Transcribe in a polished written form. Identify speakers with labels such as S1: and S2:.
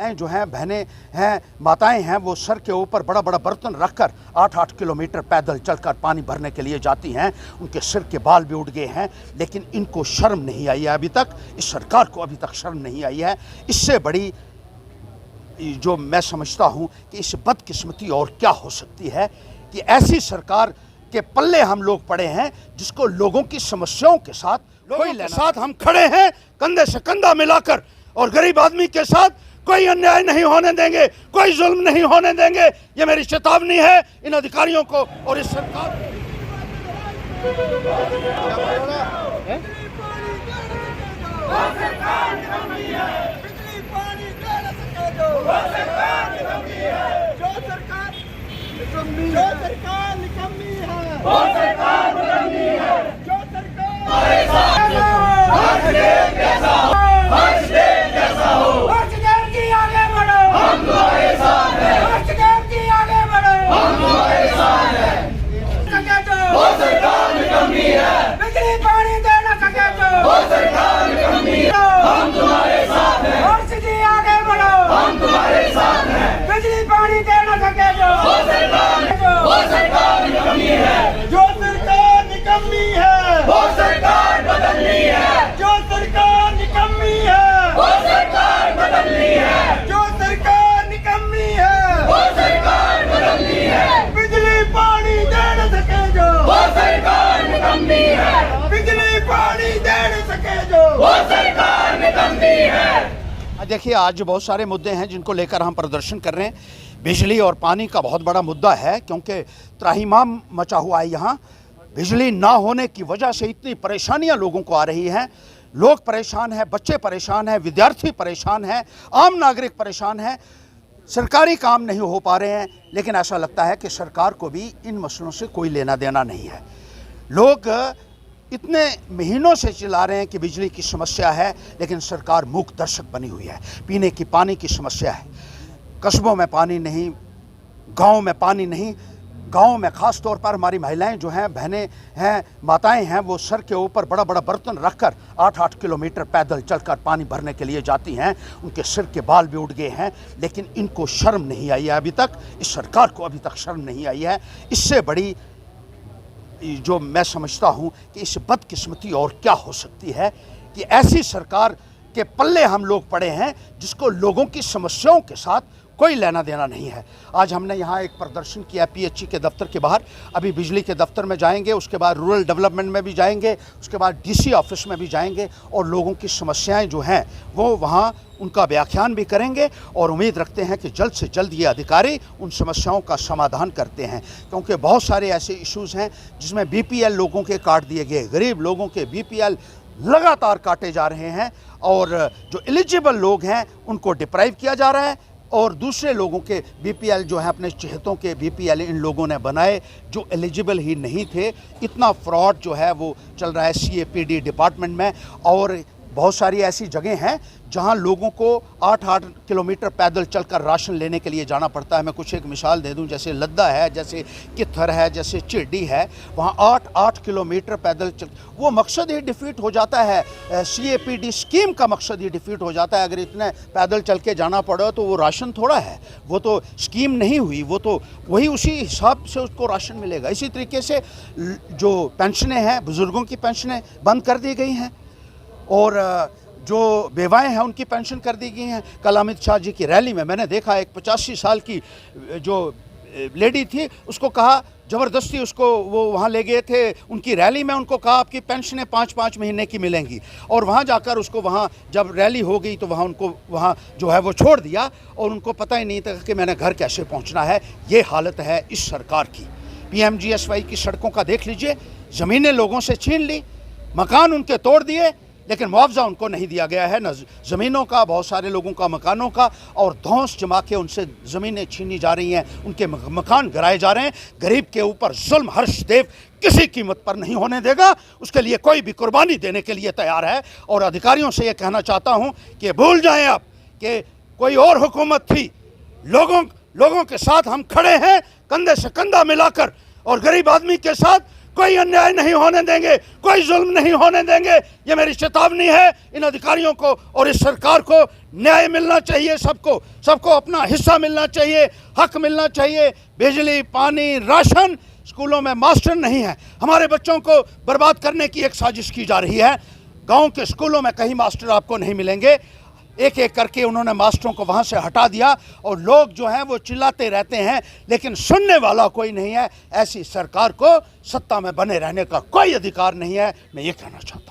S1: महिलाएं जो हैं, बहनें हैं, माताएं हैं, वो सर के ऊपर बड़ा बड़ा बर्तन रखकर 8-8 किलोमीटर पैदल चलकर पानी भरने के लिए जाती हैं। उनके सिर के बाल भी उड़ गए हैं, लेकिन इनको शर्म नहीं आई है अभी तक। इस सरकार को अभी तक शर्म नहीं आई है। इससे बड़ी जो मैं समझता हूं कि इस बदकिस्मती और क्या हो सकती है कि ऐसी सरकार के पल्ले हम लोग पड़े हैं जिसको लोगों की समस्याओं के साथ हम खड़े हैं, कंधे से कंधा मिलाकर, और गरीब आदमी के साथ कोई अन्याय नहीं होने देंगे, कोई जुल्म नहीं होने देंगे। ये मेरी चेतावनी है इन अधिकारियों को और इस सरकार को। देखिए, आज बहुत सारे मुद्दे हैं जिनको लेकर हम प्रदर्शन कर रहे हैं। बिजली और पानी का बहुत बड़ा मुद्दा है, क्योंकि त्राहिमाम मचा हुआ है यहाँ। बिजली ना होने की वजह से इतनी परेशानियाँ लोगों को आ रही हैं। लोग परेशान हैं, बच्चे परेशान हैं, विद्यार्थी परेशान हैं, आम नागरिक परेशान हैं। सरकारी काम नहीं हो पा रहे हैं, लेकिन ऐसा लगता है कि सरकार को भी इन मसलों से कोई लेना देना नहीं है। लोग इतने महीनों से चिल्ला रहे हैं कि बिजली की समस्या है, लेकिन सरकार मूक दर्शक बनी हुई है। पीने की पानी की समस्या है, कस्बों में पानी नहीं, गांव में पानी नहीं। गांव में ख़ास तौर पर हमारी महिलाएं जो हैं, बहनें हैं, माताएं हैं, वो सर के ऊपर बड़ा बड़ा बर्तन रखकर 8-8 किलोमीटर पैदल चलकर पानी भरने के लिए जाती हैं। उनके सिर के बाल भी उड़ गए हैं, लेकिन इनको शर्म नहीं आई है अभी तक। इस सरकार को अभी तक शर्म नहीं आई है। इससे बड़ी जो मैं समझता हूं कि इस बदकिस्मती और क्या हो सकती है कि ऐसी सरकार के पल्ले हम लोग पड़े हैं जिसको लोगों की समस्याओं के साथ कोई लेना देना नहीं है। आज हमने यहाँ एक प्रदर्शन किया पीएचई के दफ्तर के बाहर। अभी बिजली के दफ्तर में जाएंगे, उसके बाद रूरल डेवलपमेंट में भी जाएंगे, उसके बाद डीसी ऑफिस में भी जाएंगे और लोगों की समस्याएं जो हैं वो वहाँ उनका व्याख्यान भी करेंगे। और उम्मीद रखते हैं कि जल्द से जल्द ये अधिकारी उन समस्याओं का समाधान करते हैं, क्योंकि बहुत सारे ऐसे इश्यूज़ हैं जिसमें बीपीएल लोगों के काट दिए गए। गरीब लोगों के बीपीएल लगातार काटे जा रहे हैं और जो एलिजिबल लोग हैं उनको डिप्राइव किया जा रहा है, और दूसरे लोगों के बीपीएल जो है, अपने चहेतों के बीपीएल इन लोगों ने बनाए जो एलिजिबल ही नहीं थे। इतना फ्रॉड जो है वो चल रहा है सीएपीडी डिपार्टमेंट में। और बहुत सारी ऐसी जगह हैं जहां लोगों को 8-8 किलोमीटर पैदल चलकर राशन लेने के लिए जाना पड़ता है। मैं कुछ एक मिसाल दे दूं, जैसे लद्दा है, जैसे कित्थर है, जैसे चिरडी है, वहां 8-8 किलोमीटर पैदल चल, वो मकसद ही डिफीट हो जाता है। सीएपीडी स्कीम का मकसद ही डिफीट हो जाता है। अगर इतने पैदल चल के जाना पड़े तो वो राशन थोड़ा है, वो तो स्कीम नहीं हुई, वो तो वही उसी हिसाब से उसको राशन मिलेगा। इसी तरीके से जो पेंशनें हैं, बुज़ुर्गों की पेंशनें बंद कर दी गई हैं और जो बेवाएं हैं उनकी पेंशन कर दी गई हैं। कल अमित शाह जी की रैली में मैंने देखा एक 85 साल की जो लेडी थी, उसको कहा ज़बरदस्ती, उसको वो वहाँ ले गए थे उनकी रैली में, उनको कहा आपकी पेंशनें 5-5 महीने की मिलेंगी। और वहाँ जाकर उसको, वहाँ जब रैली हो गई तो वहाँ उनको वहाँ जो है वो छोड़ दिया और उनको पता ही नहीं था कि मैंने घर कैसे पहुँचना है। ये हालत है इस सरकार की। PMGSY की सड़कों का देख लीजिए, ज़मीनें लोगों से छीन ली, मकान उनके तोड़ दिए, लेकिन मुआवजा उनको नहीं दिया गया है, न ज़मीनों का, बहुत सारे लोगों का मकानों का, और धौंस जमा के उनसे ज़मीनें छीनी जा रही हैं, उनके मकान गिराए जा रहे हैं। गरीब के ऊपर जुल्म हर्षदेव किसी कीमत पर नहीं होने देगा, उसके लिए कोई भी कुर्बानी देने के लिए तैयार है। और अधिकारियों से ये कहना चाहता हूँ कि भूल जाएं आप कि कोई और हुकूमत थी। लोगों के साथ हम खड़े हैं, कंधे से कंधा मिलाकर, और गरीब आदमी के साथ कोई अन्याय नहीं होने देंगे, कोई जुल्म नहीं होने देंगे। ये मेरी चेतावनी है इन अधिकारियों को और इस सरकार को। न्याय मिलना चाहिए सबको, सबको अपना हिस्सा मिलना चाहिए, हक मिलना चाहिए। बिजली, पानी, राशन, स्कूलों में मास्टर नहीं है। हमारे बच्चों को बर्बाद करने की एक साजिश की जा रही है। गांव के स्कूलों में कहीं मास्टर आपको नहीं मिलेंगे। एक एक करके उन्होंने मास्टरों को वहाँ से हटा दिया और लोग जो हैं वो चिल्लाते रहते हैं, लेकिन सुनने वाला कोई नहीं है। ऐसी सरकार को सत्ता में बने रहने का कोई अधिकार नहीं है। मैं ये कहना चाहता हूँ।